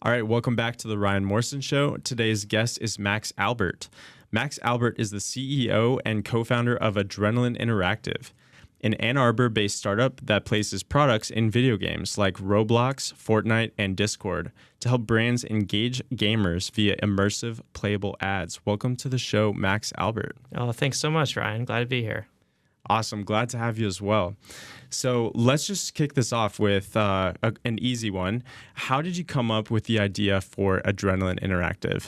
All right, welcome back to the Ryan Morrison Show. Today's guest is Max Albert. Max Albert is the CEO and co-founder of Adrenaline Interactive, an Ann Arbor-based startup that places products in video games like Roblox, Fortnite, and Discord to help brands engage gamers via immersive, playable ads. Welcome to the show, Max Albert. Oh, thanks so much, Ryan. Glad to be here. Awesome. Glad to have you as well. So let's just kick this off with an easy one. How did you come up with the idea for Adrenaline Interactive?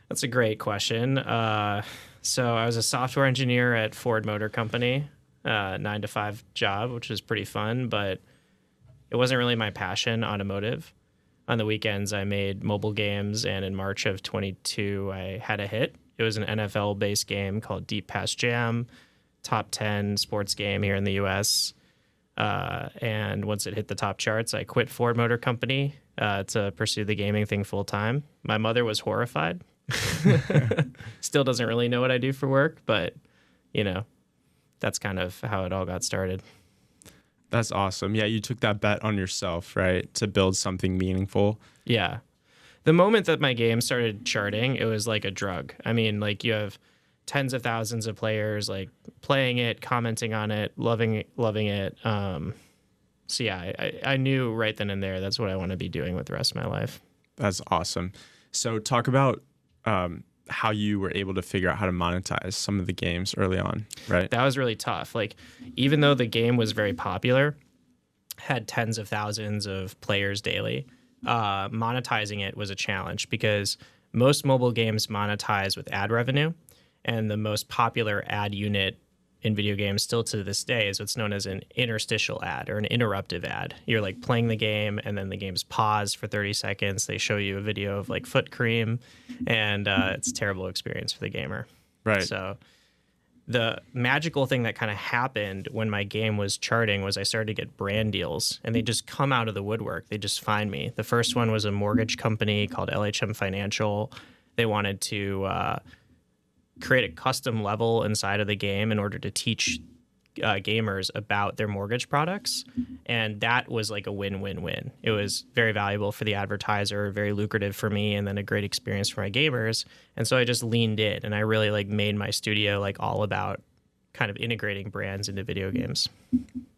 That's a great question. So I was a software engineer at Ford Motor Company, 9-to-5 job, which was pretty fun, but it wasn't really my passion, automotive. On the weekends, I made mobile games, and in March of 22, I had a hit. It was an NFL-based game called Deep Pass Jam, top 10 sports game here in the U.S., and once it hit the top charts, I quit Ford Motor Company to pursue the gaming thing full time. My mother was horrified. Still doesn't really know what I do for work, but, you know, that's kind of how it all got started. That's awesome. Yeah, you took that bet on yourself, right, to build something meaningful. Yeah. The moment that my game started charting, it was like a drug. I mean, like, you have tens of thousands of players like playing it, commenting on it, loving it. So yeah, I knew right then and there that's what I want to be doing with the rest of my life. That's awesome. So talk about how you were able to figure out how to monetize some of the games early on, right? That was really tough. Like, even though the game was very popular, had tens of thousands of players daily, monetizing it was a challenge because most mobile games monetize with ad revenue. And the most popular ad unit in video games still to this day is what's known as an interstitial ad or an interruptive ad. You're like playing the game and then the game's paused for 30 seconds. They show you a video of like foot cream and it's a terrible experience for the gamer. Right. So the magical thing that kind of happened when my game was charting was I started to get brand deals and they just come out of the woodwork. They just find me. The first one was a mortgage company called LHM Financial. They wanted to create a custom level inside of the game in order to teach gamers about their mortgage products. And that was like a win-win-win. It was very valuable for the advertiser, very lucrative for me, and then a great experience for my gamers. And so I just leaned in and I really like made my studio like all about kind of integrating brands into video games.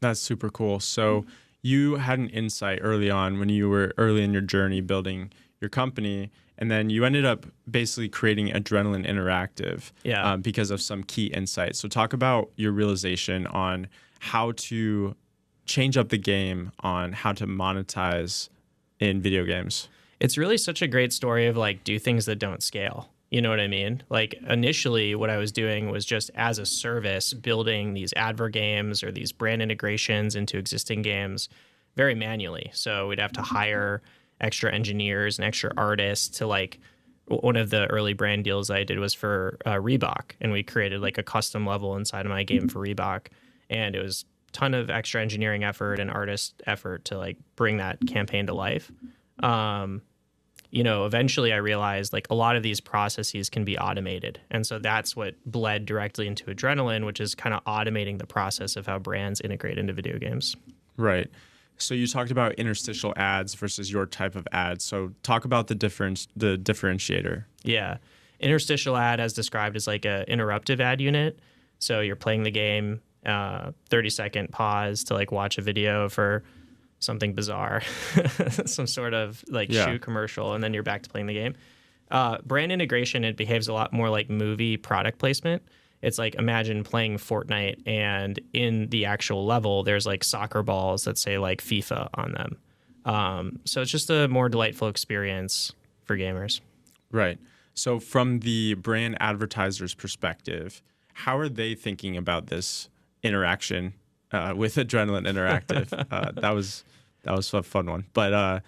That's super cool. So you had an insight early on when you were early in your journey building your company, and then you ended up basically creating Adrenaline Interactive because of some key insights. So talk about your realization on how to change up the game on how to monetize in video games. It's really such a great story of like do things that don't scale. You know what I mean? Like initially what I was doing was just as a service building these advert games or these brand integrations into existing games very manually. So we'd have to hire extra engineers and extra artists to like one of the early brand deals I did was for Reebok, and we created like a custom level inside of my game for Reebok, and it was a ton of extra engineering effort and artist effort to like bring that campaign to life. Eventually I realized like a lot of these processes can be automated, and so that's what bled directly into Adrenaline, which is kind of automating the process of how brands integrate into video games. Right. So you talked about interstitial ads versus your type of ads. So talk about the differentiator. Yeah. Interstitial ad, as described, is like a interruptive ad unit. So you're playing the game, 30-second pause to like watch a video for something bizarre, some sort of like shoe commercial, and then you're back to playing the game. Brand integration, it behaves a lot more like movie product placement. It's like imagine playing Fortnite and in the actual level, there's like soccer balls that say like FIFA on them. So it's just a more delightful experience for gamers. Right. So from the brand advertiser's perspective, how are they thinking about this interaction with Adrenaline Interactive? That was a fun one. But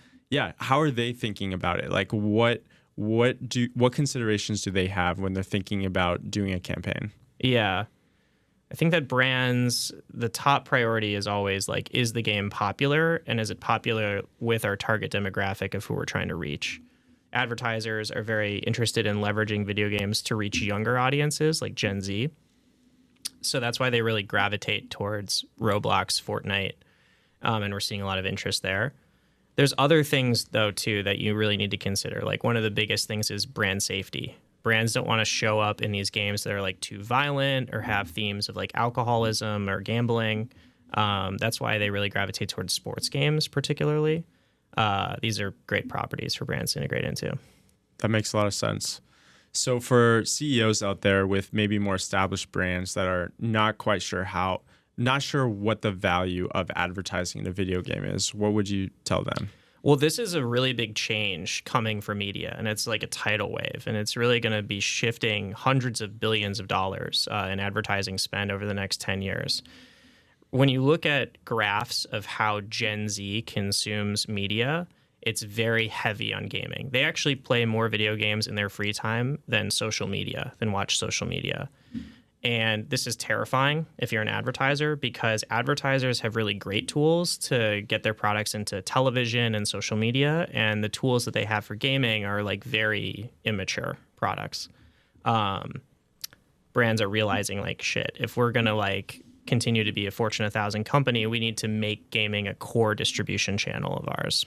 how are they thinking about it? Like what considerations do they have when they're thinking about doing a campaign? Yeah. I think that brands, the top priority is always like, is the game popular? And is it popular with our target demographic of who we're trying to reach? Advertisers are very interested in leveraging video games to reach younger audiences like Gen Z. So that's why they really gravitate towards Roblox, Fortnite, and we're seeing a lot of interest there. There's other things, though, too, that you really need to consider. Like one of the biggest things is brand safety. Brands don't want to show up in these games that are like too violent or have themes of like alcoholism or gambling. That's why they really gravitate towards sports games, particularly. These are great properties for brands to integrate into. That makes a lot of sense. So for CEOs out there with maybe more established brands that are not quite sure what the value of advertising in a video game is, what would you tell them? Well, this is a really big change coming from media, and it's like a tidal wave, and it's really going to be shifting hundreds of billions of dollars in advertising spend over the next 10 years. When you look at graphs of how Gen Z consumes media, it's very heavy on gaming. They actually play more video games in their free time than watch social media. And this is terrifying if you're an advertiser, because advertisers have really great tools to get their products into television and social media. And the tools that they have for gaming are like very immature products. Brands are realizing like, shit, if we're going to like continue to be a Fortune 1000 company, we need to make gaming a core distribution channel of ours.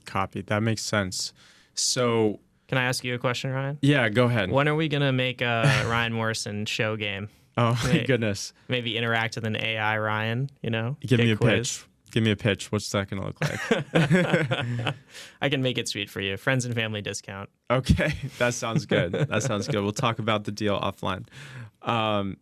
Copy. That makes sense. So can I ask you a question, Ryan? Yeah, go ahead. When are we going to make a Ryan Morrison show game? Oh, my goodness. Maybe interact with an AI Ryan, Give me a pitch. Give me a pitch. What's that going to look like? I can make it sweet for you. Friends and family discount. Okay. That sounds good. We'll talk about the deal offline.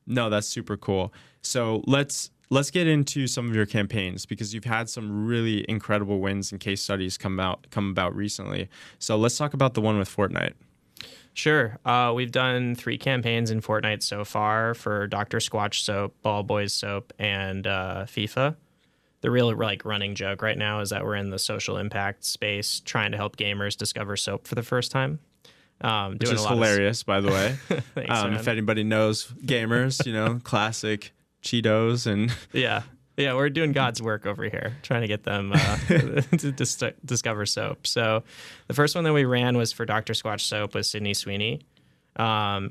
No, that's super cool. So let's get into some of your campaigns, because you've had some really incredible wins and case studies come about recently. So let's talk about the one with Fortnite. Sure. We've done 3 campaigns in Fortnite so far for Dr. Squatch soap, Ball Boys soap, and FIFA. The real like running joke right now is that we're in the social impact space trying to help gamers discover soap for the first time. Which is hilarious, by the way. Thanks, if anybody knows gamers, classic Cheetos and yeah, we're doing God's work over here, trying to get them to discover soap. So the first one that we ran was for Dr. Squatch soap with Sydney Sweeney,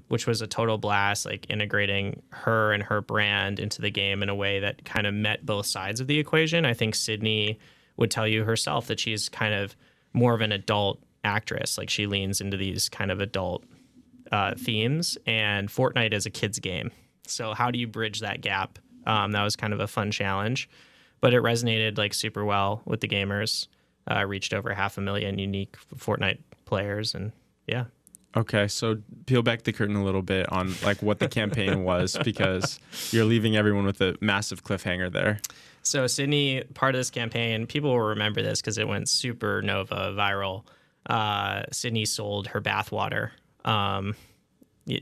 which was a total blast, like integrating her and her brand into the game in a way that kind of met both sides of the equation. I think Sydney would tell you herself that she's kind of more of an adult actress. Like she leans into these kind of adult themes, and Fortnite is a kid's game. So how do you bridge that gap? That was kind of a fun challenge, but it resonated like super well with the gamers. Reached over 500,000 unique Fortnite players, and yeah. Okay, so peel back the curtain a little bit on like what the campaign was, because you're leaving everyone with a massive cliffhanger there. So Sydney, part of this campaign, people will remember this because it went supernova viral. Sydney sold her bathwater.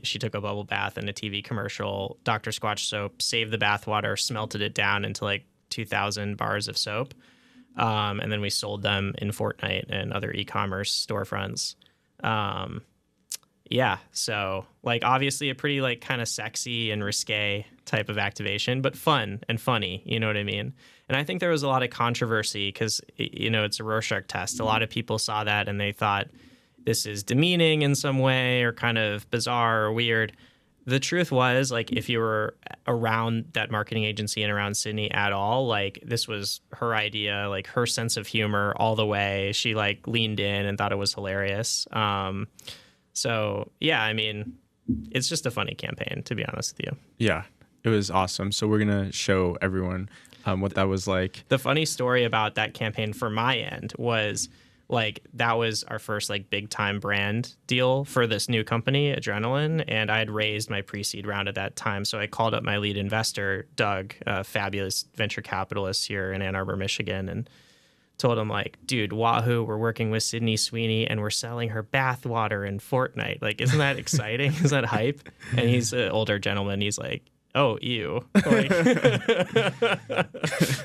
She took a bubble bath in a TV commercial. Dr. Squatch soap saved the bathwater, smelted it down into like 2,000 bars of soap. And then we sold them in Fortnite and other e-commerce storefronts. Yeah, so like obviously a pretty like kind of sexy and risque type of activation, but fun and funny, you know what I mean? And I think there was a lot of controversy because, it's a Rorschach test. A lot of people saw that and they thought this is demeaning in some way or kind of bizarre or weird. The truth was, like, if you were around that marketing agency and around Sydney at all, like, this was her idea, like, her sense of humor all the way. She, like, leaned in and thought it was hilarious. So, yeah, I mean, it's just a funny campaign, to be honest with you. Yeah, it was awesome. So we're going to show everyone what that was like. The funny story about that campaign for my end was, like, that was our first like big time brand deal for this new company, Adrenaline, and I had raised my pre-seed round at that time. So I called up my lead investor, Doug, a fabulous venture capitalist here in Ann Arbor, Michigan, and told him, like, dude, Wahoo, we're working with Sydney Sweeney and we're selling her bath water in Fortnite. Like, isn't that exciting? Is that hype? And he's an older gentleman. He's like, oh, ew. Like,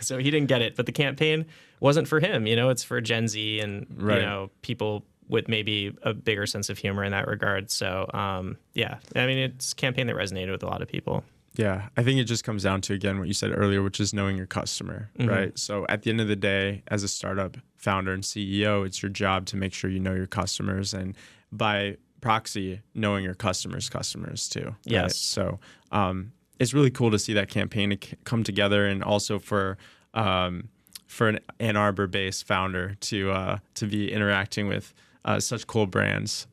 so he didn't get it. But the campaign wasn't for him. It's for Gen Z and, right. People with maybe a bigger sense of humor in that regard. So, yeah, I mean, it's a campaign that resonated with a lot of people. Yeah, I think it just comes down to, again, what you said earlier, which is knowing your customer, mm-hmm. right? So at the end of the day, as a startup founder and CEO, it's your job to make sure you know your customers, and by proxy, knowing your customers' customers too. Right? Yes. So it's really cool to see that campaign come together, and also for for an Ann Arbor-based founder to be interacting with such cool brands.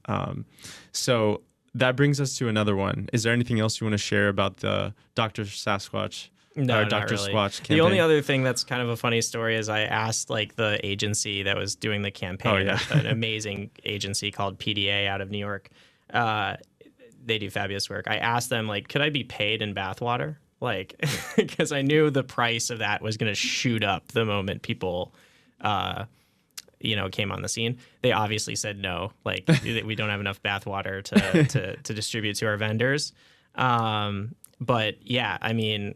So that brings us to another one. Is there anything else you want to share about the Dr. Sasquatch? No, or not Dr. really. Squatch campaign? The only other thing that's kind of a funny story is I asked like the agency that was doing the campaign, an amazing agency called PDA out of New York. They do fabulous work. I asked them like, could I be paid in bathwater? Like, because I knew the price of that was going to shoot up the moment people, came on the scene. They obviously said no. Like, we don't have enough bathwater to distribute to our vendors. But yeah, I mean,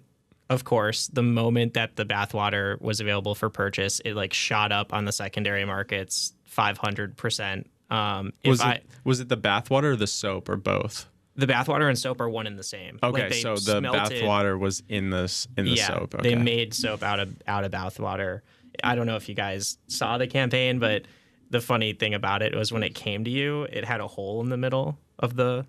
of course, the moment that the bathwater was available for purchase, it like shot up on the secondary markets 500%. Was it the bathwater or the soap or both? The bathwater and soap are one and the same. Okay, like so the bathwater was in the soap. Okay. They made soap out of bathwater. I don't know if you guys saw the campaign, but the funny thing about it was when it came to you, it had a hole in the middle of the.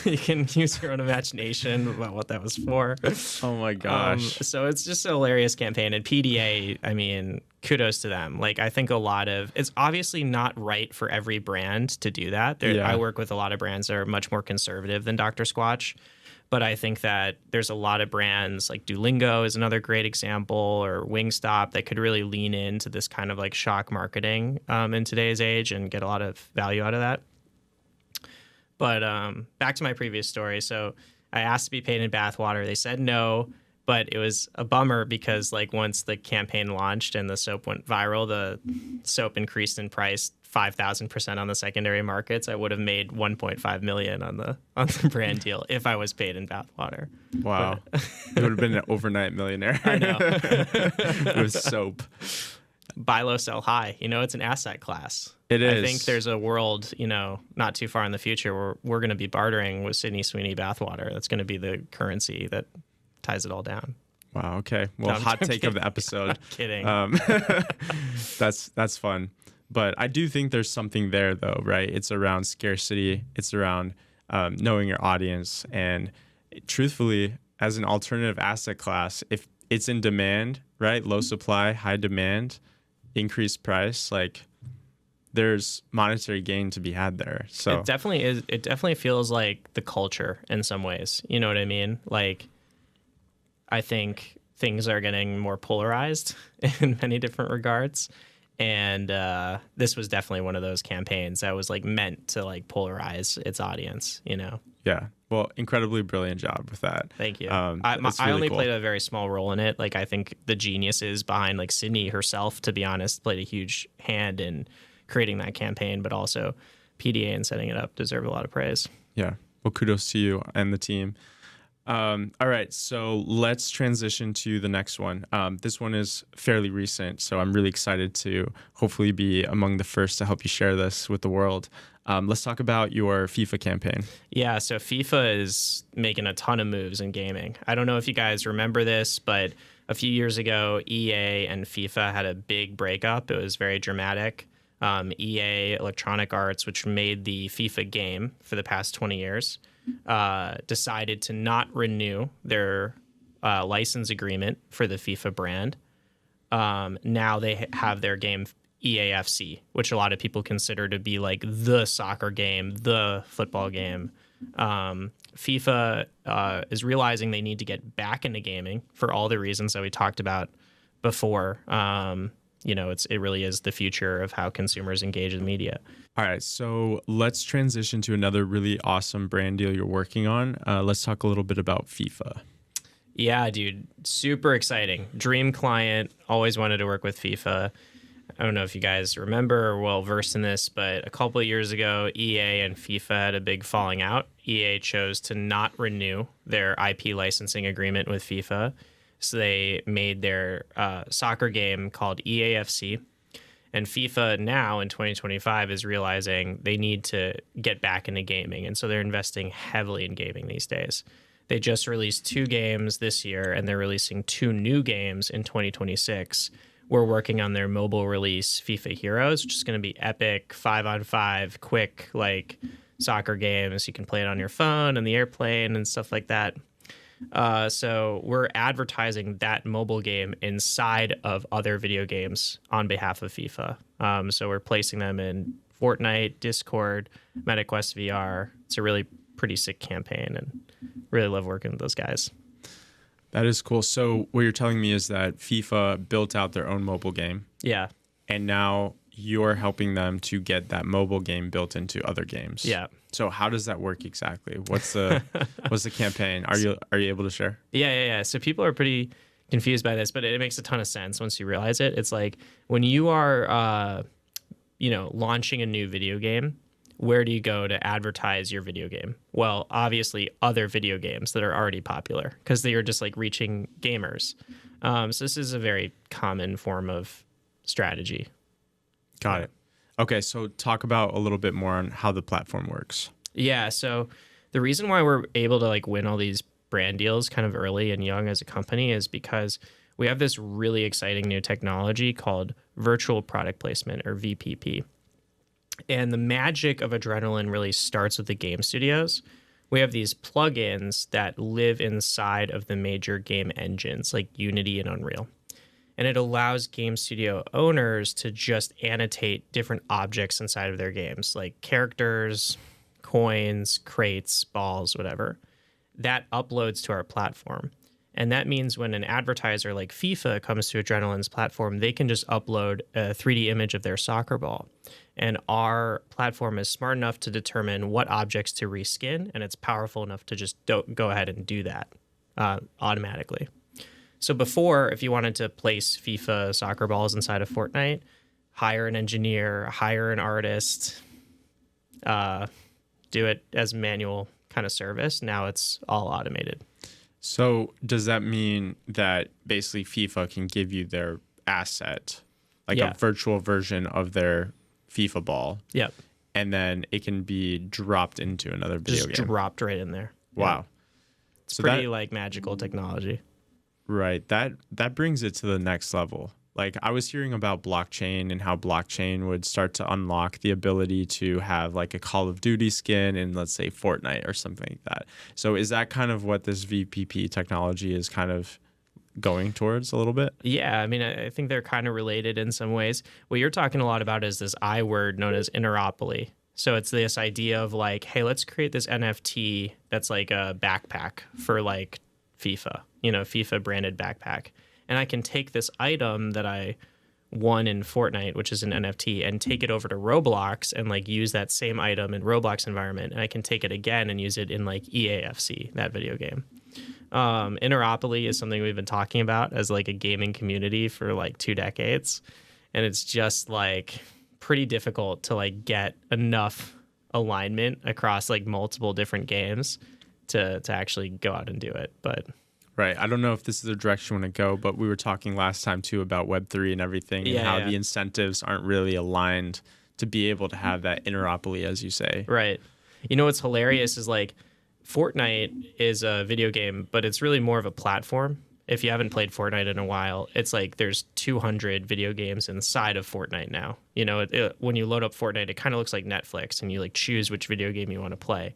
You can use your own imagination about what that was for. Oh my gosh. So it's just a hilarious campaign. And PDA, I mean, kudos to them. Like, I think it's obviously not right for every brand to do that. I work with a lot of brands that are much more conservative than Dr. Squatch. But I think that there's a lot of brands like Duolingo is another great example, or Wingstop, that could really lean into this kind of like shock marketing in today's age and get a lot of value out of that. But back to my previous story. So I asked to be paid in bathwater. They said no, but it was a bummer because like once the campaign launched and the soap went viral, the soap increased in price 5,000% on the secondary markets. I would have made 1.5 million on the brand deal if I was paid in bathwater. Wow, you would have been an overnight millionaire. I know. With soap. Buy low, sell high. It's an asset class. It is. I think there's a world, not too far in the future where we're going to be bartering with Sydney Sweeney bathwater. That's going to be the currency that ties it all down. Wow. Okay. Well, hot take of the episode. I'm kidding. That's fun. But I do think there's something there, though, right? It's around scarcity. It's around knowing your audience. And truthfully, as an alternative asset class, if it's in demand, right? Low supply, high demand, increased price, like there's monetary gain to be had there. So it definitely is. It definitely feels like the culture in some ways. You know what I mean? Like, I think things are getting more polarized in many different regards. And this was definitely one of those campaigns that was like meant to like polarize its audience, Yeah. Well, incredibly brilliant job with that. Thank you. I really only played a very small role in it. Like, I think the geniuses behind like Sydney herself, to be honest, played a huge hand in creating that campaign, but also PDA and setting it up deserve a lot of praise. Yeah. Well, kudos to you and the team. All right, so let's transition to the next one. This one is fairly recent, so I'm really excited to hopefully be among the first to help you share this with the world. Let's talk about your FIFA campaign. Yeah, so FIFA is making a ton of moves in gaming. I don't know if you guys remember this, but a few years ago, EA and FIFA had a big breakup. It was very dramatic. EA, Electronic Arts, which made the FIFA game for the past 20 years, decided to not renew their license agreement for the FIFA brand. Now they have their game EAFC, which a lot of people consider to be like the soccer game, the football game. FIFA is realizing they need to get back into gaming for all the reasons that we talked about before. It really is the future of how consumers engage in media. All right, so let's transition to another really awesome brand deal you're working on. Let's talk a little bit about FIFA. Yeah, dude, super exciting. Dream client, always wanted to work with FIFA. I don't know if you guys remember or well versed in this, but a couple of years ago, EA and FIFA had a big falling out. EA chose to not renew their IP licensing agreement with FIFA. So they made their soccer game called EAFC. And FIFA now in 2025 is realizing they need to get back into gaming. And so they're investing heavily in gaming these days. They just released 2 games this year, and they're releasing 2 new games in 2026. We're working on their mobile release, FIFA Heroes, which is going to be epic, 5-on-5, quick, like soccer games. You can play it on your phone and the airplane and stuff like that. So we're advertising that mobile game inside of other video games on behalf of FIFA. So we're placing them in Fortnite, Discord, MetaQuest VR. It's a really pretty sick campaign, and really love working with those guys. That is cool. So what you're telling me is that FIFA built out their own mobile game. Yeah. And now you're helping them to get that mobile game built into other games. Yeah. So how does that work exactly? What's the campaign? Are you able to share? Yeah. So people are pretty confused by this, but it makes a ton of sense once you realize it. It's like when you are launching a new video game, where do you go to advertise your video game? Well, obviously other video games that are already popular, because they are just like reaching gamers. So this is a very common form of strategy. Got it. Okay, so talk about a little bit more on how the platform works. Yeah, so the reason why we're able to like win all these brand deals kind of early and young as a company is because we have this really exciting new technology called virtual product placement, or VPP. And the magic of Adrenaline really starts with the game studios. We have these plugins that live inside of the major game engines like Unity and Unreal. And it allows game studio owners to just annotate different objects inside of their games, like characters, coins, crates, balls, whatever. That uploads to our platform. And that means when an advertiser like FIFA comes to Adrenaline's platform, they can just upload a 3D image of their soccer ball. And our platform is smart enough to determine what objects to reskin, and it's powerful enough to just go ahead and do that automatically. So before, if you wanted to place FIFA soccer balls inside of Fortnite, hire an engineer, hire an artist, do it as manual kind of service. Now it's all automated. So does that mean that basically FIFA can give you their asset, like a virtual version of their FIFA ball? Yep. And then it can be dropped into another video game? Just dropped right in there. Wow. Yeah. It's pretty like magical technology. Right. That brings it to the next level. Like I was hearing about blockchain and how blockchain would start to unlock the ability to have like a Call of Duty skin in, let's say, Fortnite or something like that. So is that kind of what this VPP technology is kind of going towards a little bit? Yeah, I mean, I think they're kind of related in some ways. What you're talking a lot about is this I word known as interopoly. So it's this idea of like, hey, let's create this NFT that's like a backpack for like FIFA, FIFA branded backpack. And I can take this item that I won in Fortnite, which is an NFT, and take it over to Roblox and like use that same item in Roblox environment. And I can take it again and use it in like EAFC, that video game. Interopoly is something we've been talking about as like a gaming community for like 2 decades. And it's just like pretty difficult to like get enough alignment across like multiple different games to actually go out and do it. But right. I don't know if this is the direction you want to go, but we were talking last time too about Web3 and everything, and how the incentives aren't really aligned to be able to have that interopoly, as you say. Right. What's hilarious is like Fortnite is a video game, but it's really more of a platform. If you haven't played Fortnite in a while, it's like there's 200 video games inside of Fortnite now. When you load up Fortnite, it kind of looks like Netflix, and you like choose which video game you want to play.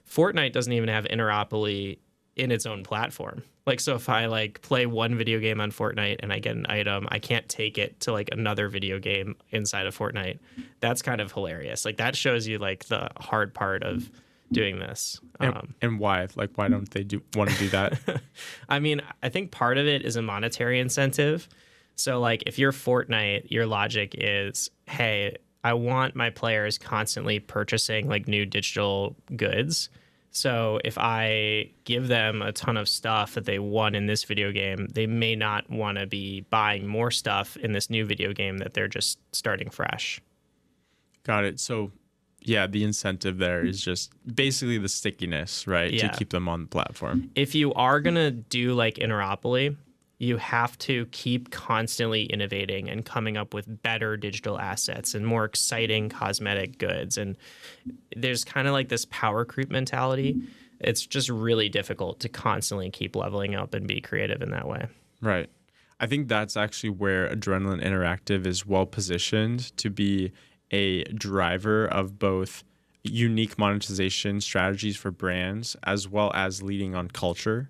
Fortnite doesn't even have interopoly in its own platform. Like, so if I like play one video game on Fortnite and I get an item, I can't take it to like another video game inside of Fortnite. That's kind of hilarious. Like that shows you like the hard part of doing this. And why? Like, why don't they want to do that? I mean, I think part of it is a monetary incentive. So like if you're Fortnite, your logic is, hey, I want my players constantly purchasing like new digital goods. So if I give them a ton of stuff that they won in this video game, they may not want to be buying more stuff in this new video game that they're just starting fresh. Got it. So yeah, the incentive there is just basically the stickiness, right? Yeah. To keep them on the platform. If you are going to do like interopoly, you have to keep constantly innovating and coming up with better digital assets and more exciting cosmetic goods. And there's kind of like this power creep mentality. It's just really difficult to constantly keep leveling up and be creative in that way. Right. I think that's actually where Adrenaline Interactive is well positioned to be a driver of both unique monetization strategies for brands as well as leading on culture,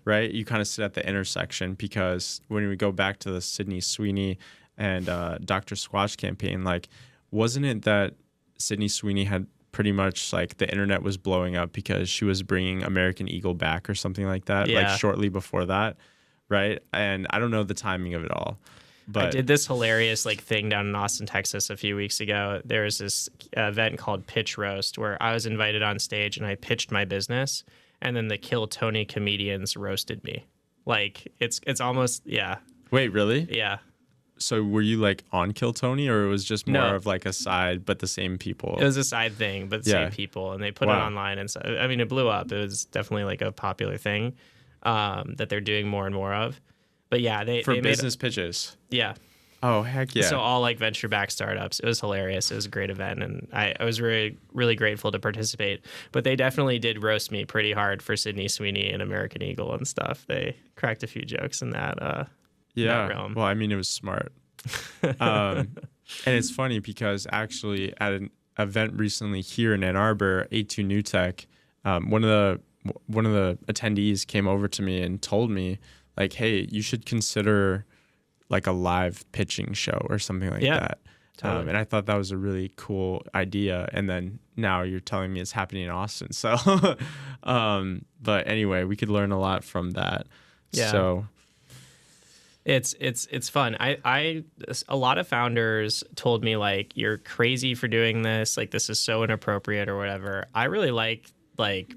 right? You kind of sit at the intersection, because when we go back to the Sydney Sweeney and Dr. Squatch campaign, like, wasn't it that Sydney Sweeney had pretty much like the internet was blowing up because she was bringing American Eagle back or something like that, like shortly before that, right? And I don't know the timing of it all. But I did this hilarious like thing down in Austin, Texas a few weeks ago. There was this event called Pitch Roast where I was invited on stage and I pitched my business, and then the Kill Tony comedians roasted me. Like it's almost, yeah. Wait, really? Yeah. So were you like on Kill Tony, or it was just more of like a side, but the same people? It was a side thing, but the same people, and they put it online, and so I mean it blew up. It was definitely like a popular thing that they're doing more and more of. But yeah, they business pitches. Yeah. Oh, heck yeah. So all like venture backed startups. It was hilarious. It was a great event, and I was really, really grateful to participate. But they definitely did roast me pretty hard for Sydney Sweeney and American Eagle and stuff. They cracked a few jokes in that that realm. Well, I mean, it was smart. And it's funny because actually at an event recently here in Ann Arbor, A2 New Tech, one of the attendees came over to me and told me, like, hey, you should consider like a live pitching show or something like that. Totally. And I thought that was a really cool idea. And then now you're telling me it's happening in Austin. So, but anyway, we could learn a lot from that. Yeah. So it's fun. A lot of founders told me like, you're crazy for doing this. Like, this is so inappropriate or whatever. I really like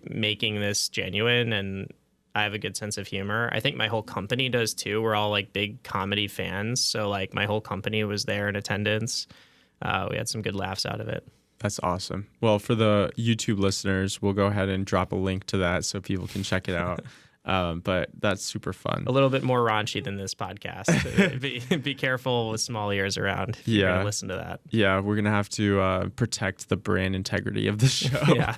making this genuine, and I have a good sense of humor. I think my whole company does too. We're all like big comedy fans. So like my whole company was there in attendance. We had some good laughs out of it. That's awesome. Well, for the YouTube listeners, we'll go ahead and drop a link to that so people can check it out. But that's super fun. A little bit more raunchy than this podcast. be careful with small ears around if you're going to listen to that. Yeah, we're going to have to protect the brand integrity of the show. Yeah.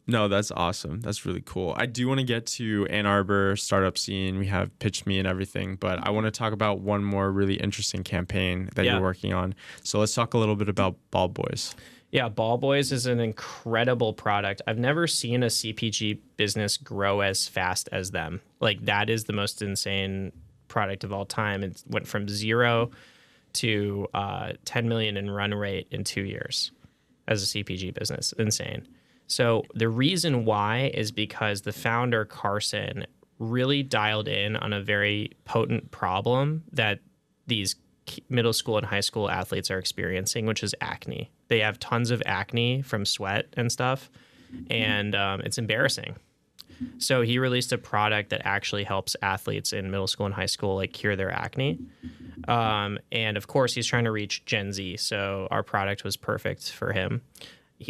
No, that's awesome. That's really cool. I do want to get to Ann Arbor startup scene. We have Pitch Me and everything, but I want to talk about one more really interesting campaign that you're working on. So let's talk a little bit about Ball Boys. Yeah, Ball Boys is an incredible product. I've never seen a CPG business grow as fast as them. Like, that is the most insane product of all time. It went from 0 to 10 million in run rate in 2 years as a CPG business. Insane. So the reason why is because the founder, Carson, really dialed in on a very potent problem that these middle school and high school athletes are experiencing, which is acne. They have tons of acne from sweat and stuff, and it's embarrassing. So he released a product that actually helps athletes in middle school and high school like cure their acne. And of course, he's trying to reach Gen Z. So our product was perfect for him.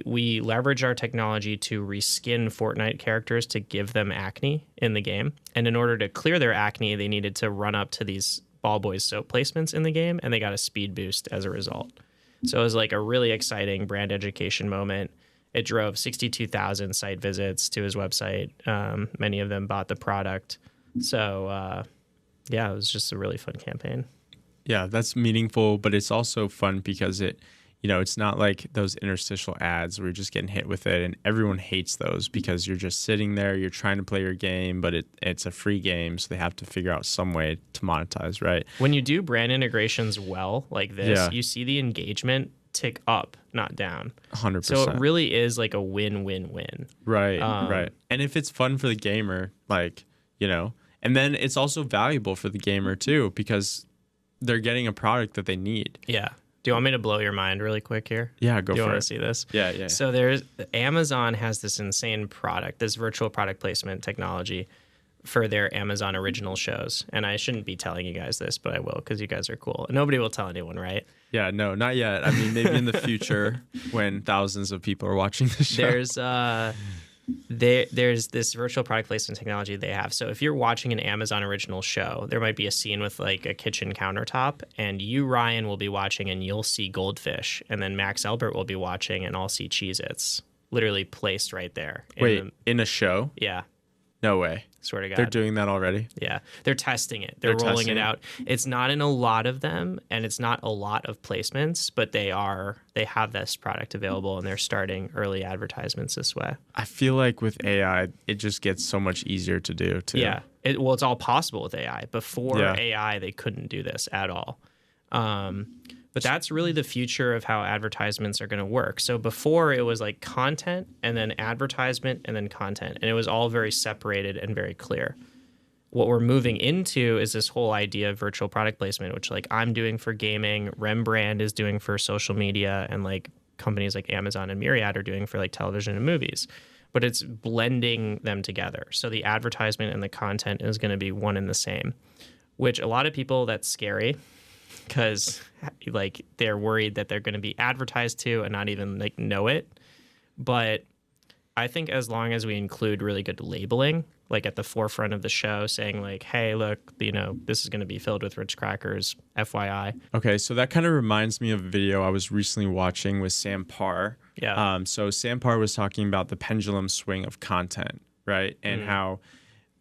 We leverage our technology to reskin Fortnite characters to give them acne in the game. And in order to clear their acne, they needed to run up to these Ball Boys soap placements in the game, and they got a speed boost as a result. So it was like a really exciting brand education moment. It drove 62,000 site visits to his website. Many of them bought the product. So, it was just a really fun campaign. Yeah, that's meaningful, but it's also fun because it's not like those interstitial ads where you're just getting hit with it, and everyone hates those because you're just sitting there, you're trying to play your game, but it's a free game, so they have to figure out some way to monetize, right? When you do brand integrations well like this, you see the engagement tick up, not down. 100%. So it really is like a win-win-win. Right, right. And if it's fun for the gamer, and then it's also valuable for the gamer too, because they're getting a product that they need. Yeah. Do you want me to blow your mind really quick here? Yeah, go for it. Do you want to see this? Yeah. So Amazon has this insane product, this virtual product placement technology for their Amazon original shows. And I shouldn't be telling you guys this, but I will because you guys are cool. And nobody will tell anyone, right? Yeah, no, not yet. I mean, maybe in the future when thousands of people are watching the show. There's this virtual product placement technology they have. So if you're watching an Amazon original show, there might be a scene with like a kitchen countertop, and you, Ryan, will be watching and you'll see goldfish. And then Max Albert will be watching and I'll see Cheez-Its literally placed right there. In a show? Yeah. No way. Swear to God. They're doing that already? Yeah. They're testing it. They're rolling it out. It's not in a lot of them, and it's not a lot of placements, but they have this product available, and they're starting early advertisements this way. I feel like with AI, it just gets so much easier to do too. Yeah. It's all possible with AI. Before AI, they couldn't do this at all. But that's really the future of how advertisements are going to work. So before, it was like content and then advertisement and then content. And it was all very separated and very clear. What we're moving into is this whole idea of virtual product placement, which like I'm doing for gaming, Rembrandt is doing for social media, and like companies like Amazon and Myriad are doing for like television and movies. But it's blending them together. So the advertisement and the content is going to be one and the same, which a lot of people, that's scary, because like they're worried that they're going to be advertised to and not even like know it. But I think as long as we include really good labeling, like at the forefront of the show, saying like, hey, look, this is going to be filled with Ritz crackers, FYI. Okay, so that kind of reminds me of a video I was recently watching with Sam Parr. Yeah. So Sam Parr was talking about the pendulum swing of content, right? And how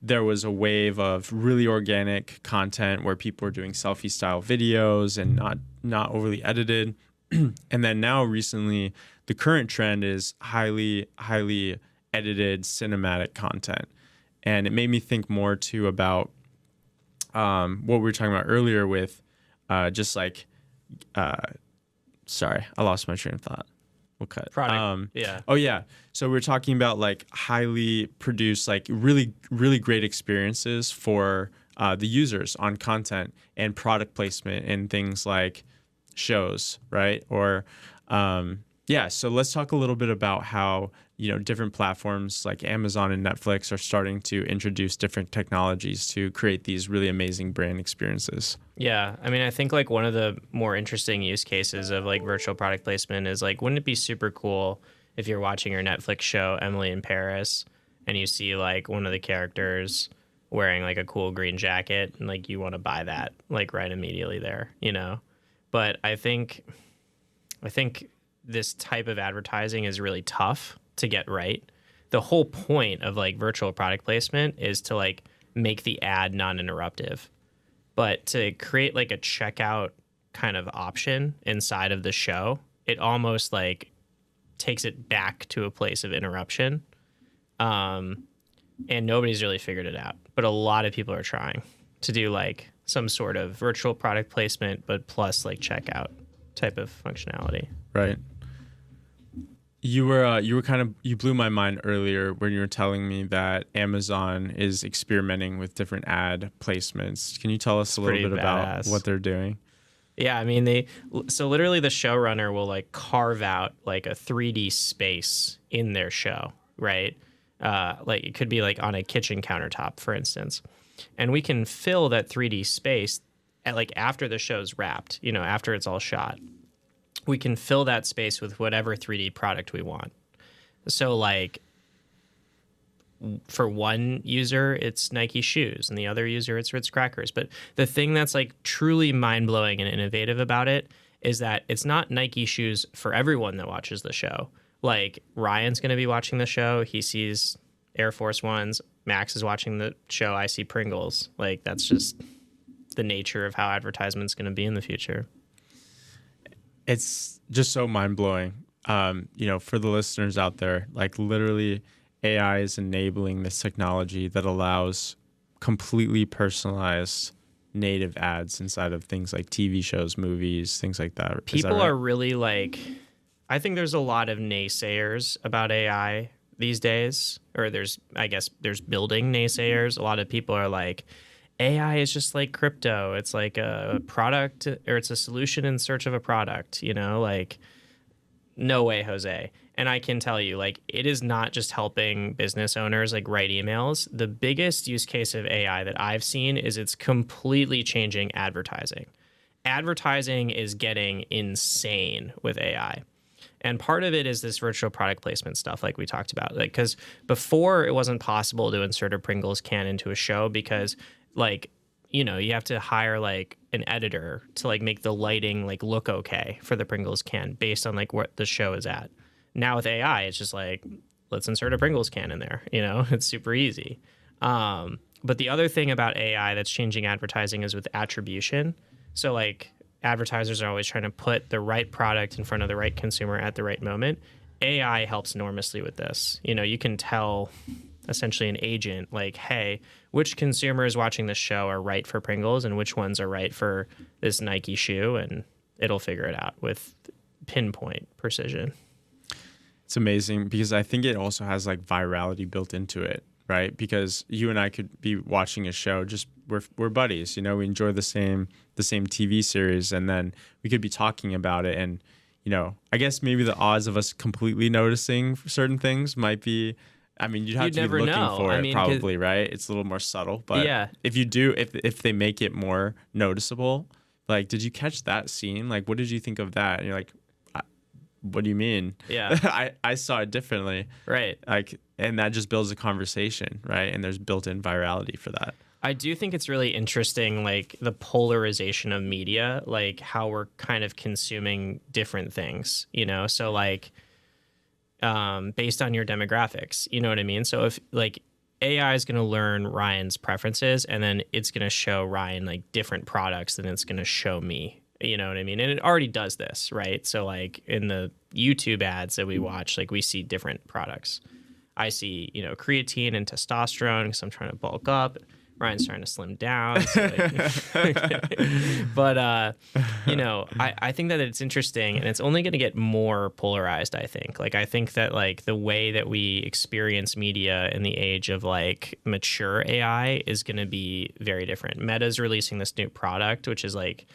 there was a wave of really organic content where people were doing selfie style videos and not overly edited. And then now recently, the current trend is highly edited cinematic content. And it made me think more too about what we were talking about earlier with just like, sorry, I lost my train of thought. We'll cut. Product. Yeah. Oh yeah. So we're talking about like highly produced, like really, really great experiences for the users on content and product placement and things like shows, right? Or so let's talk a little bit about how different platforms like Amazon and Netflix are starting to introduce different technologies to create these really amazing brand experiences. Yeah. I mean, I think like one of the more interesting use cases of like virtual product placement is like, wouldn't it be super cool if you're watching your Netflix show, Emily in Paris, and you see like one of the characters wearing like a cool green jacket and like you want to buy that like right immediately there, But I think this type of advertising is really tough to get right. The whole point of like virtual product placement is to like make the ad non-interruptive. But to create like a checkout kind of option inside of the show, it almost like takes it back to a place of interruption. And nobody's really figured it out. But a lot of people are trying to do like some sort of virtual product placement, but plus like checkout type of functionality. Right. You blew my mind earlier when you were telling me that Amazon is experimenting with different ad placements. Can you tell us a little bit about what they're doing? Yeah, I mean, so literally the showrunner will like carve out like a 3D space in their show, right? Like it could be like on a kitchen countertop, for instance. And we can fill that 3D space at like after the show's wrapped, after it's all shot. We can fill that space with whatever 3D product we want. So like for one user, it's Nike shoes, and the other user, it's Ritz crackers. But the thing that's like truly mind-blowing and innovative about it is that it's not Nike shoes for everyone that watches the show. Like Ryan's going to be watching the show. He sees Air Force Ones. Max is watching the show. I see Pringles. Like that's just the nature of how advertisement's going to be in the future. It's just so mind-blowing. For the listeners out there, like literally AI is enabling this technology that allows completely personalized native ads inside of things like TV shows, movies, things like that. People are really like, I think there's a lot of naysayers about AI these days, or there's building naysayers. A lot of people are like, AI is just like crypto. It's like a product, or it's a solution in search of a product, like no way, Jose. And I can tell you, like, it is not just helping business owners like write emails. The biggest use case of AI that I've seen is it's completely changing advertising. Advertising is getting insane with AI. And part of it is this virtual product placement stuff like we talked about. Like, because before it wasn't possible to insert a Pringles can into a show because like, you have to hire like an editor to like make the lighting like look okay for the Pringles can based on like what the show is at. Now with AI, it's just like, let's insert a Pringles can in there. It's super easy. But the other thing about AI that's changing advertising is with attribution. So like advertisers are always trying to put the right product in front of the right consumer at the right moment. AI helps enormously with this. You know, you can tell essentially an agent like, hey, which consumers watching this show are right for Pringles and which ones are right for this Nike shoe, and it'll figure it out with pinpoint precision. It's amazing because I think it also has like virality built into it, right? Because you and I could be watching a show, just we're buddies, you know, we enjoy the same TV series, and then we could be talking about it, and you know, I guess maybe the odds of us completely noticing certain things might be, I mean, you'd have to be looking for it probably, right? It's a little more subtle, but if you do, if they make it more noticeable, like, did you catch that scene? Like, what did you think of that? And you're like, what do you mean? Yeah. I saw it differently. Right. Like, and that just builds a conversation, right? And there's built-in virality for that. I do think it's really interesting, like the polarization of media, like how we're kind of consuming different things, you know? So like, based on your demographics, you know what I mean? So if like AI is going to learn Ryan's preferences, and then it's going to show Ryan like different products than it's going to show me. You know what I mean? And it already does this, right? So like in the YouTube ads that we watch, like we see different products. I see, you know, creatine and testosterone because I'm trying to bulk up. Ryan's trying to slim down. So like, but, you know, I think that it's interesting, and it's only going to get more polarized, I think. Like, I think that, like, the way that we experience media in the age of, like, mature AI is going to be very different. Meta's releasing this new product, which is, like,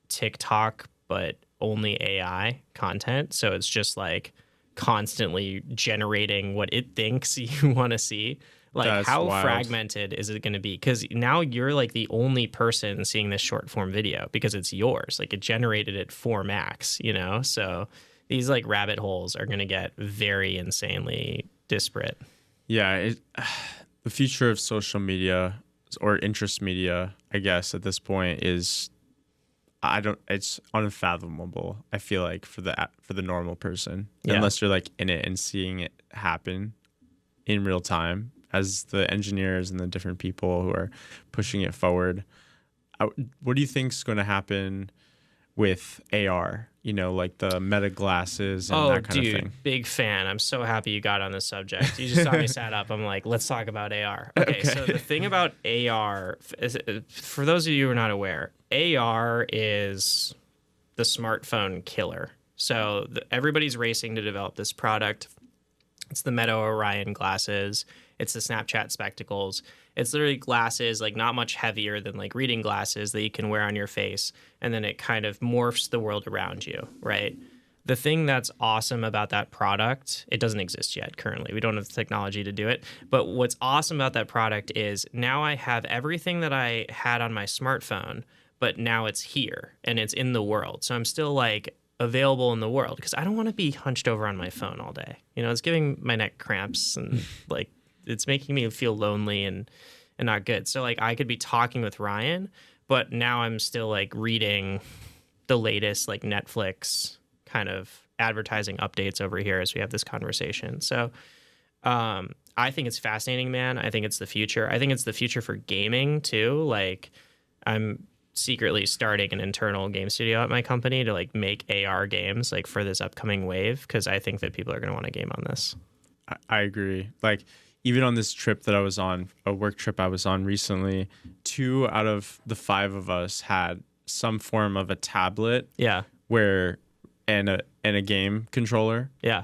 TikTok, but only AI content. So it's just, like, constantly generating what it thinks you want to see. Like, that's how wild. Fragmented is it going to be? Because now you're like the only person seeing this short form video because it's yours. Like, it generated it for Max, you know? So these like rabbit holes are going to get very insanely disparate. Yeah. The future of social media or interest media, I guess, at this point is, it's unfathomable, I feel like, for the normal person, unless you're like in it and seeing it happen in real time as the engineers and the different people who are pushing it forward. What do you think is going to happen with AR? You know, like the Meta glasses and that kind of thing. Big fan. I'm so happy you got on this subject. You just saw me sat up. I'm like, let's talk about AR. Okay, so the thing about AR, for those of you who are not aware, AR is the smartphone killer. So everybody's racing to develop this product. It's the Meta Orion glasses. It's the Snapchat spectacles. It's literally glasses, like not much heavier than like reading glasses that you can wear on your face. And then it kind of morphs the world around you, right? The thing that's awesome about that product, it doesn't exist yet currently. We don't have the technology to do it. But what's awesome about that product is now I have everything that I had on my smartphone, but now it's here and it's in the world. So I'm still like available in the world because I don't want to be hunched over on my phone all day. You know, it's giving my neck cramps and like it's making me feel lonely and not good. So like I could be talking with Ryan, but now I'm still like reading the latest like Netflix kind of advertising updates over here as we have this conversation. So I think it's fascinating, man. I think it's the future. I think it's the future for gaming too. Like I'm secretly starting an internal game studio at my company to like make AR games like for this upcoming wave because I think that people are going to want to game on this. I agree. Like even on this trip that I was on, a work trip I was on recently, 2 out of the 5 of us had some form of a tablet. Yeah. And a game controller. Yeah.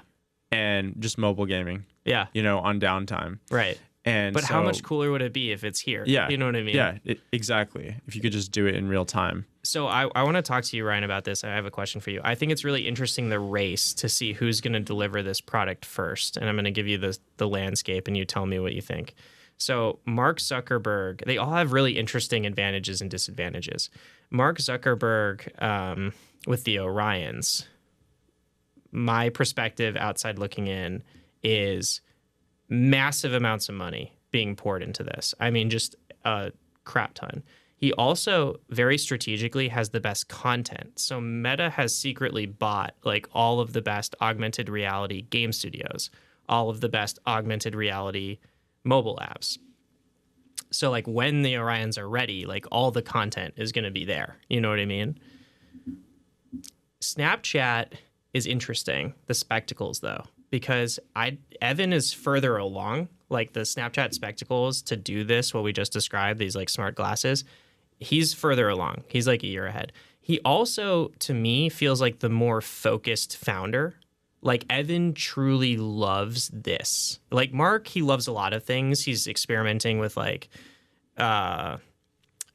And just mobile gaming. Yeah. You know, on downtime. Right. But how much cooler would it be if it's here? Yeah. You know what I mean? Yeah, exactly. If you could just do it in real time. So I want to talk to you, Ryan, about this. I have a question for you. I think it's really interesting, the race to see who's going to deliver this product first. And I'm going to give you the landscape and you tell me what you think. So Mark Zuckerberg, they all have really interesting advantages and disadvantages. Mark Zuckerberg with the Orions, my perspective outside looking in is massive amounts of money being poured into this. I mean, just a crap ton. He also very strategically has the best content. So Meta has secretly bought like all of the best augmented reality game studios, all of the best augmented reality mobile apps. So like when the Orions are ready, like all the content is going to be there. You know what I mean? Snapchat is interesting, the spectacles though, because Evan is further along, like the Snapchat spectacles to do this, what we just described, these like smart glasses. He's further along. He's like a year ahead. He also, to me, feels like the more focused founder. Like Evan truly loves this. Like Mark, he loves a lot of things. He's experimenting with like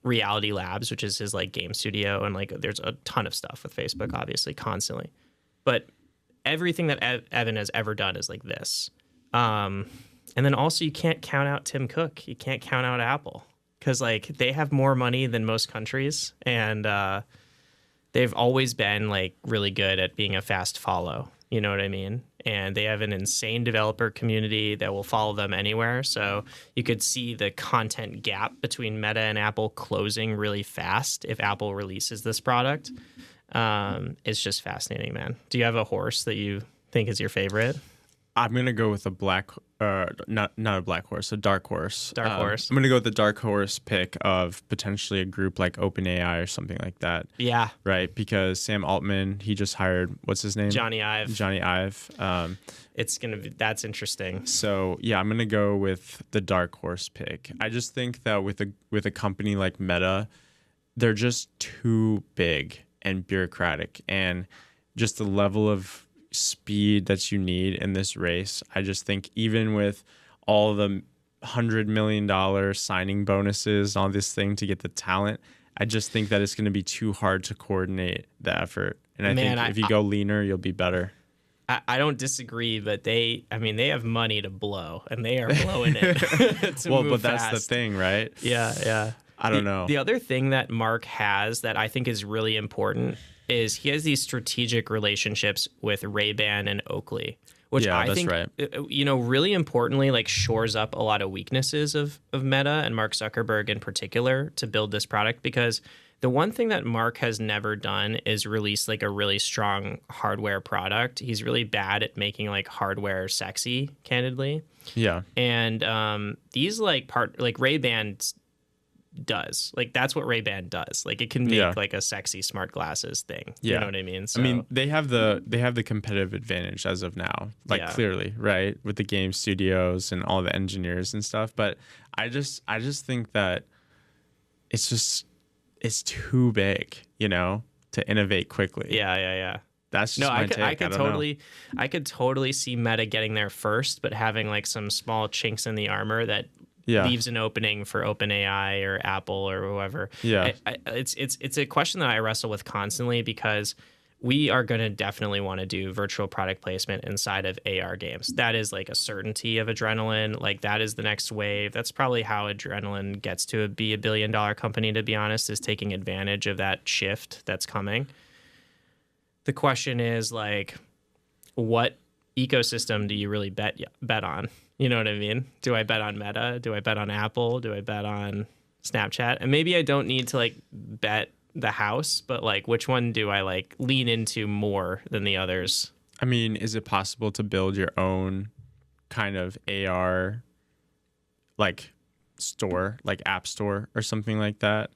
Reality Labs, which is his like game studio, and like there's a ton of stuff with Facebook, obviously, constantly. But everything that Evan has ever done is like this. And then also you can't count out Tim Cook. You can't count out Apple because like they have more money than most countries, and they've always been like really good at being a fast follow. You know what I mean? And they have an insane developer community that will follow them anywhere. So you could see the content gap between Meta and Apple closing really fast if Apple releases this product. It's just fascinating, man. Do you have a horse that you think is your favorite? I'm gonna go with a not a black horse, a dark horse. Dark horse. I'm gonna go with the dark horse pick of potentially a group like OpenAI or something like that. Yeah. Right, because Sam Altman, he just hired, what's his name? Johnny Ive. That's interesting. So yeah, I'm gonna go with the dark horse pick. I just think that with a company like Meta, they're just too big and bureaucratic, and just the level of speed that you need in this race. I just think even with all the $100 million signing bonuses on this thing to get the talent, I just think that it's going to be too hard to coordinate the effort. And I think if you go leaner, you'll be better. I don't disagree, but they have money to blow, and they are blowing it. Well, but that's the thing, right? Yeah. I don't know. The other thing that Mark has that I think is really important is he has these strategic relationships with Ray-Ban and Oakley, which I think, right. Really importantly, like shores up a lot of weaknesses of Meta and Mark Zuckerberg in particular to build this product. Because the one thing that Mark has never done is release like a really strong hardware product. He's really bad at making like hardware sexy, candidly. Yeah. And these like Ray-Ban does, like that's what Ray-Ban does, like it can make like a sexy smart glasses thing. You know what I mean? So, I mean, they have the competitive advantage as of now, like clearly, right, with the game studios and all the engineers and stuff. But I just think that it's too big, to innovate quickly. Yeah. That's just my take. I could totally see Meta getting there first, but having like some small chinks in the armor that leaves an opening for OpenAI or Apple or whoever. Yeah, it's a question that I wrestle with constantly because we are going to definitely want to do virtual product placement inside of AR games. That is like a certainty of Adrenaline. Like that is the next wave. That's probably how Adrenaline gets to be $1 billion company, to be honest, is taking advantage of that shift that's coming. The question is like, what ecosystem do you really bet on? You know what I mean? Do I bet on Meta? Do I bet on Apple? Do I bet on Snapchat? And maybe I don't need to like bet the house, but like which one do I like lean into more than the others? I mean, is it possible to build your own kind of AR like store, like app store or something like that?